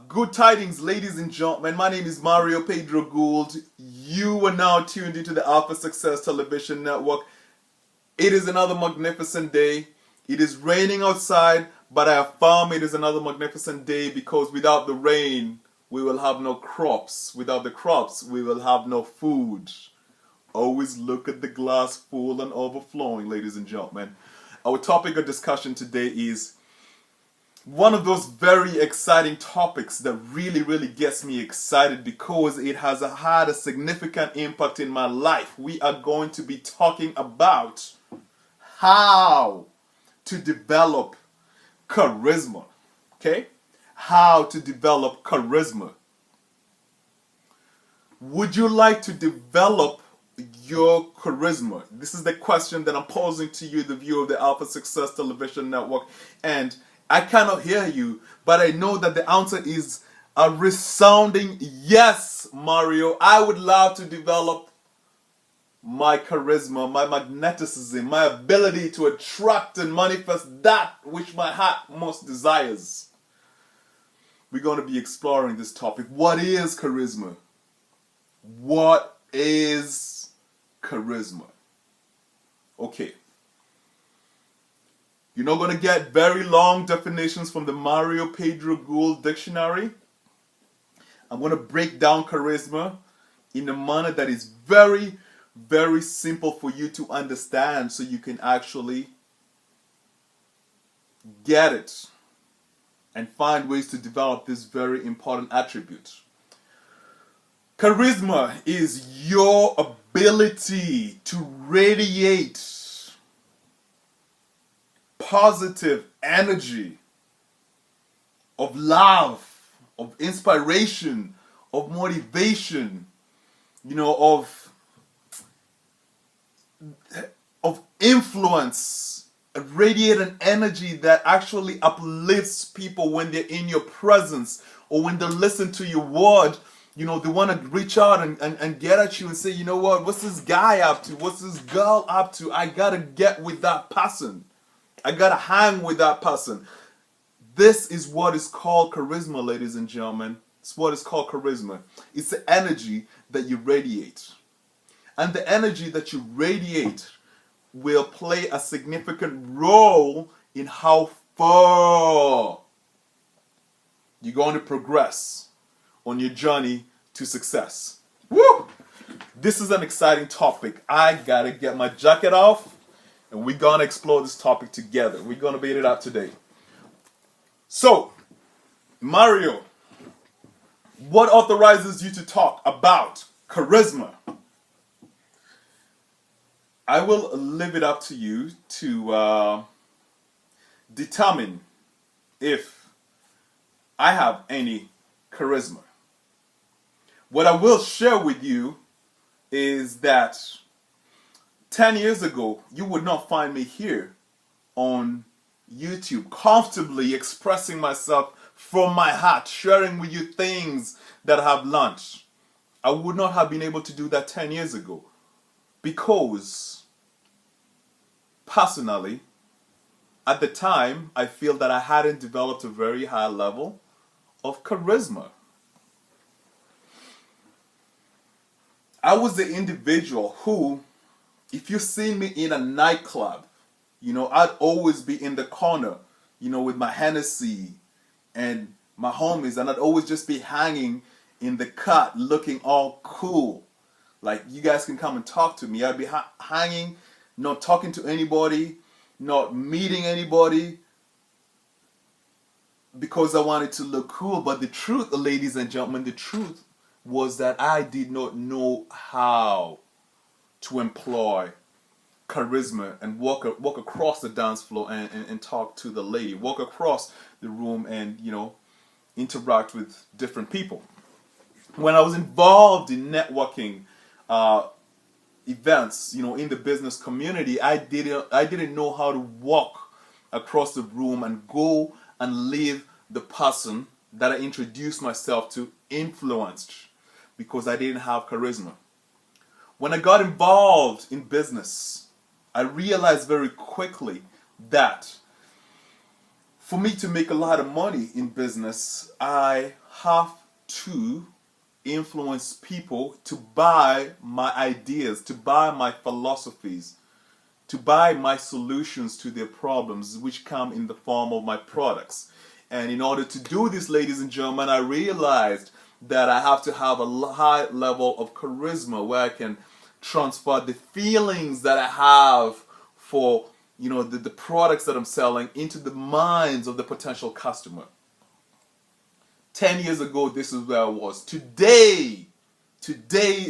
Good tidings, ladies and gentlemen. My name is Mario Pedro Gould. You are now tuned into the Alpha Success Television Network. It is another magnificent day. It is raining outside, but I affirm it is another magnificent day because without the rain, we will have no crops. Without the crops, we will have no food. Always look at the glass full and overflowing, ladies and gentlemen. Our topic of discussion today is one of those very exciting topics that really gets me excited because it has had a significant impact in my life. We are going to be talking about how to develop charisma. Okay? How to develop charisma. Would you like to develop your charisma? This is the question that I'm posing to you, the viewer of the Alpha Success Television Network. And I cannot hear you, but I know that the answer is a resounding yes, Mario. I would love to develop my charisma, my magnetism, my ability to attract and manifest that which my heart most desires. We're going to be exploring this topic. What is charisma? What is charisma? Okay. You're not going to get very long definitions from the Mario Pedro Gould dictionary. I'm going to break down charisma in a manner that is very simple for you to understand so you can actually get it and find ways to develop this very important attribute. Charisma is your ability to radiate positive energy of love, of inspiration, of motivation, of influence, radiate an energy that actually uplifts people when they're in your presence or when they listen to your word. They want to reach out and get at you and say, you know what, what's this guy up to? What's this girl up to? I gotta get with that person. I gotta hang with that person. This is what is called charisma, ladies and gentlemen. It's what is called charisma. It's the energy that you radiate. And the energy that you radiate will play a significant role in how far you're going to progress on your journey to success. Woo! This is an exciting topic. I gotta get my jacket off. And we're going to explore this topic together. We're going to beat it up today. So, Mario, what authorizes you to talk about charisma? I will leave it up to you to determine if I have any charisma. What I will share with you is that 10 years ago, you would not find me here on YouTube comfortably expressing myself from my heart, sharing with you things that I have learned. I would not have been able to do that 10 years ago because, personally, at the time, I feel that I hadn't developed a very high level of charisma. I was the individual who, if you see me in a nightclub, I'd always be in the corner, with my Hennessy and my homies, and I'd always just be hanging in the cut looking all cool. Like, you guys can come and talk to me. I'd be hanging, not talking to anybody, not meeting anybody, because I wanted to look cool. But the truth, ladies and gentlemen, the truth was that I did not know how to employ charisma and walk across the dance floor and talk to the lady, walk across the room and interact with different people. When I was involved in networking events, in the business community, I didn't know how to walk across the room and go and leave the person that I introduced myself to influenced because I didn't have charisma. When I got involved in business, I realized very quickly that For me to make a lot of money in business, I have to influence people to buy my ideas, to buy my philosophies, to buy my solutions to their problems, which come in the form of my products. And in order to do this, ladies and gentlemen, I realized that I have to have a high level of charisma where I can transfer the feelings that I have for the products that I'm selling into the minds of the potential customer. 10 years ago, this is where I was. Today,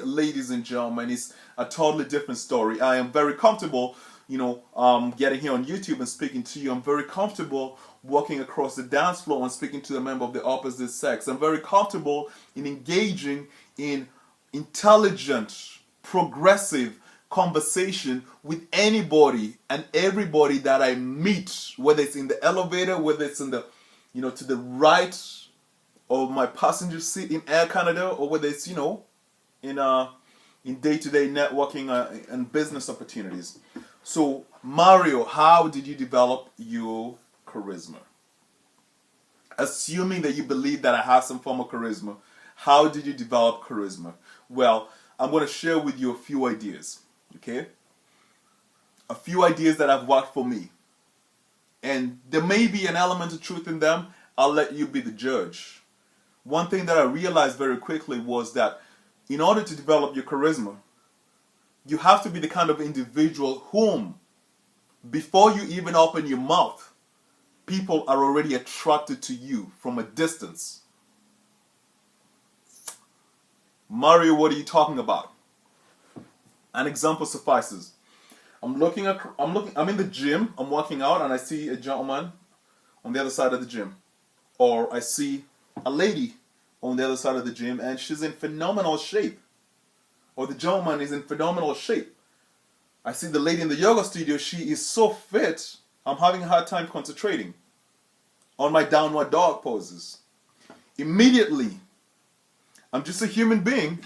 ladies and gentlemen, is a totally different story. I am very comfortable, getting here on YouTube and speaking to you. I'm very comfortable walking across the dance floor and speaking to a member of the opposite sex. I'm very comfortable in engaging in intelligent, progressive conversation with anybody and everybody that I meet, whether it's in the elevator, whether it's in the, to the right of my passenger seat in Air Canada, or whether it's, in day-to-day networking and business opportunities. So, Mario, how did you develop your charisma? Assuming that you believe that I have some form of charisma, how did you develop charisma? Well, I'm going to share with you a few ideas, okay? A few ideas that have worked for me. And there may be an element of truth in them. I'll let you be the judge. One thing that I realized very quickly was that in order to develop your charisma, you have to be the kind of individual whom, before you even open your mouth, people are already attracted to you from a distance. Mario, what are you talking about? An example suffices. I'm in the gym, I'm working out, and I see a gentleman on the other side of the gym. Or I see a lady on the other side of the gym and she's in phenomenal shape. Or the gentleman is in phenomenal shape. I see the lady in the yoga studio, she is so fit, I'm having a hard time concentrating on my downward dog poses. Immediately, I'm just a human being.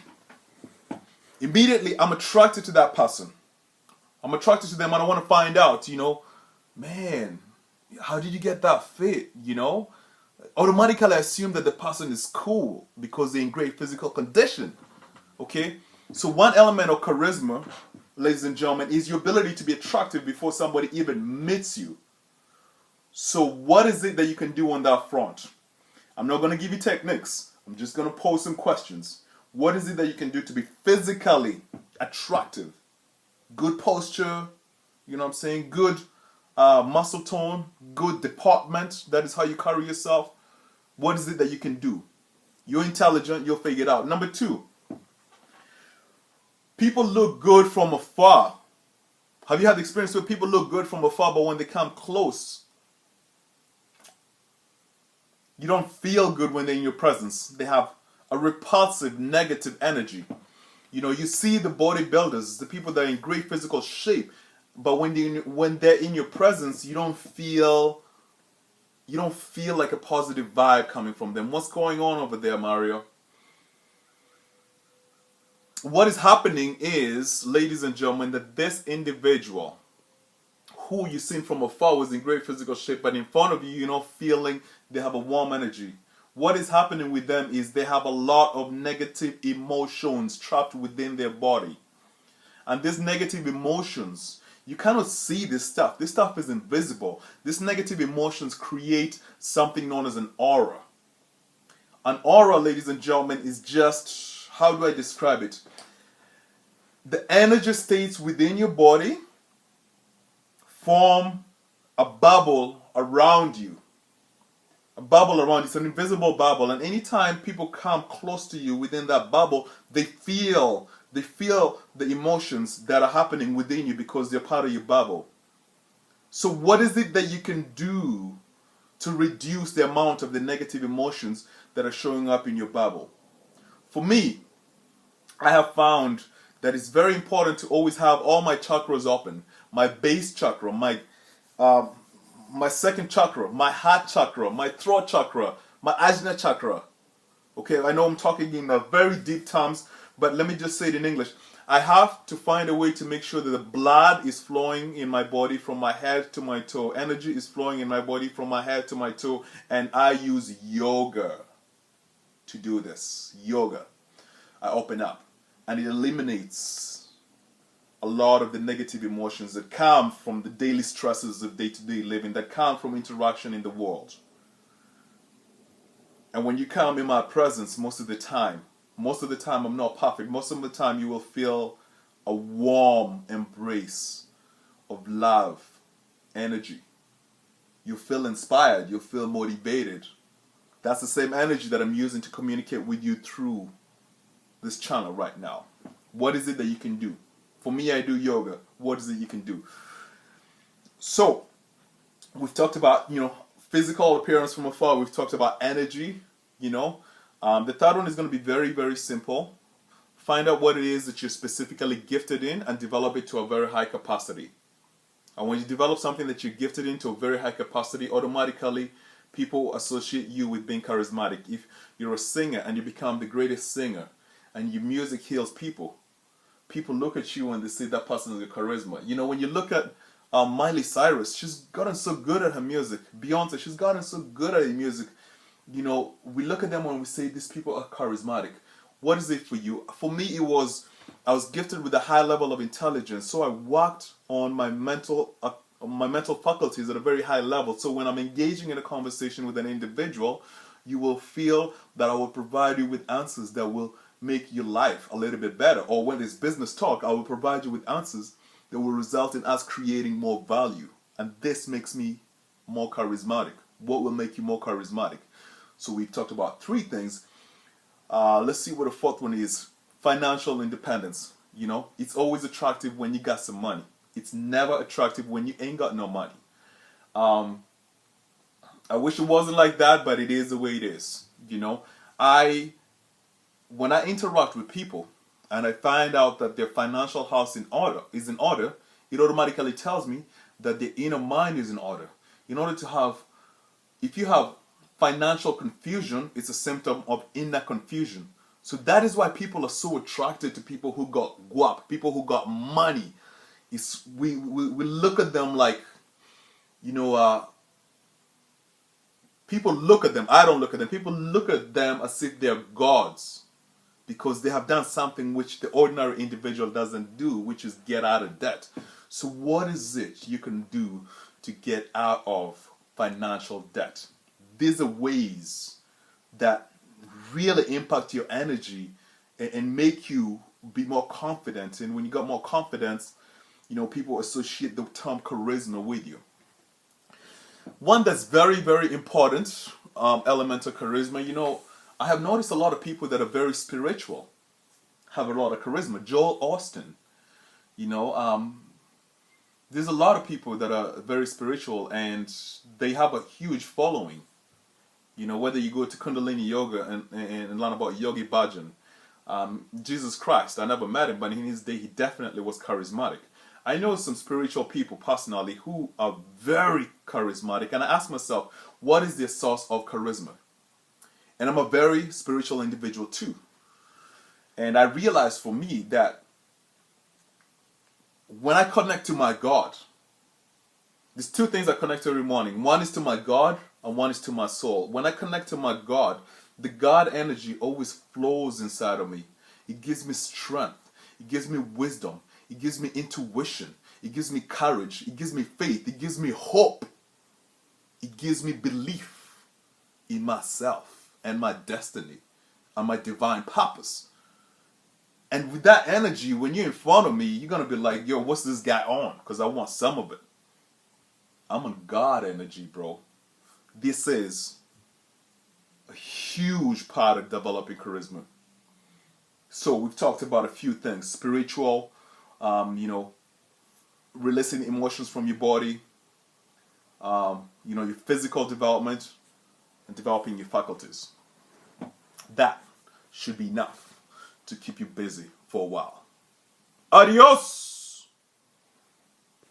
Immediately, I'm attracted to that person. I'm attracted to them and I want to find out, man, how did you get that fit, Automatically, I assume that the person is cool because they're in great physical condition, okay? So one element of charisma, ladies and gentlemen, is your ability to be attractive before somebody even meets you. So what is it that you can do on that front? I'm not going to give you techniques. I'm just going to pose some questions. What is it that you can do to be physically attractive? Good posture, good muscle tone, good deportment. That is how you carry yourself. What is it that you can do? You're intelligent, you'll figure it out. Number 2, people look good from afar. Have you had the experience where people look good from afar, but when they come close, you don't feel good when they're in your presence? They have a repulsive, negative energy. You see the bodybuilders, the people that are in great physical shape, but when they're in your presence, you don't feel like a positive vibe coming from them. What's going on over there, Mario? What is happening is, ladies and gentlemen, that this individual who you've seen from afar was in great physical shape, but in front of you, you're not feeling they have a warm energy. What is happening with them is they have a lot of negative emotions trapped within their body. And these negative emotions, you cannot see this stuff. This stuff is invisible. These negative emotions create something known as an aura. An aura, ladies and gentlemen, is just, how do I describe it? The energy states within your body form a bubble around you. A bubble around you. It's an invisible bubble. And anytime people come close to you within that bubble, they feel the emotions that are happening within you because they're part of your bubble. So what is it that you can do to reduce the amount of the negative emotions that are showing up in your bubble? For me, I have found that it's very important to always have all my chakras open. My base chakra, my second chakra, my heart chakra, my throat chakra, my ajna chakra. Okay, I know I'm talking in very deep terms, But let me just say it in English. I have to find a way to make sure that the blood is flowing in my body from my head to my toe. Energy is flowing in my body from my head to my toe. And I use yoga to do this. Yoga. I open up. And it eliminates a lot of the negative emotions that come from the daily stresses of day-to-day living, that come from interaction in the world. And when you come in my presence most of the time I'm not perfect. Most of the time you will feel a warm embrace of love, energy. You feel inspired. You feel motivated. That's the same energy that I'm using to communicate with you through this channel right now. What is it that you can do? For me, I do yoga. What is it you can do? So, we've talked about, physical appearance from afar. We've talked about energy, The third one is going to be very, very simple. Find out what it is that you're specifically gifted in and develop it to a very high capacity. And when you develop something that you're gifted in to a very high capacity, automatically people associate you with being charismatic. If you're a singer and you become the greatest singer and your music heals people, people look at you and they say that person has a charisma. When you look at Miley Cyrus, she's gotten so good at her music. Beyonce, she's gotten so good at her music. We look at them and we say these people are charismatic. What is it for you? For me, I was gifted with a high level of intelligence, so I worked on my mental faculties at a very high level. So when I'm engaging in a conversation with an individual, you will feel that I will provide you with answers that will make your life a little bit better. Or when there's business talk, I will provide you with answers that will result in us creating more value. And this makes me more charismatic. What will make you more charismatic? So we've talked about 3 things. Let's see what the 4th one is. Financial independence. It's always attractive when you got some money. It's never attractive when you ain't got no money. I wish it wasn't like that, but it is the way it is. When I interact with people and I find out that their financial house is in order, it automatically tells me that their inner mind is in order. If you have financial confusion, it's a symptom of inner confusion. So that is why people are so attracted to people who got guap, people who got money. We look at them like, people look at them. I don't look at them. People look at them as if they're gods because they have done something which the ordinary individual doesn't do, which is get out of debt. So what is it you can do to get out of financial debt? These are ways that really impact your energy and make you be more confident. And when you got more confidence, people associate the term charisma with you. One that's very, very important element of charisma, I have noticed a lot of people that are very spiritual have a lot of charisma. Joel Austin, there's a lot of people that are very spiritual and they have a huge following. Whether you go to Kundalini Yoga and learn about Yogi Bhajan, Jesus Christ, I never met him, but in his day he definitely was charismatic. I know some spiritual people personally who are very charismatic, and I ask myself, what is their source of charisma? And I'm a very spiritual individual too. And I realized for me that when I connect to my God, there's 2 things I connect every morning. One is to my God and one is to my soul. When I connect to my God, the God energy always flows inside of me. It gives me strength. It gives me wisdom. It gives me intuition. It gives me courage. It gives me faith. It gives me hope. It gives me belief in myself and my destiny and my divine purpose. And with that energy, when you're in front of me, you're going to be like, yo, what's this guy on? Because I want some of it. I'm on God energy, bro. This is a huge part of developing charisma. So we've talked about a few things. Spiritual, releasing emotions from your body, your physical development, and developing your faculties. That should be enough to keep you busy for a while. Adios!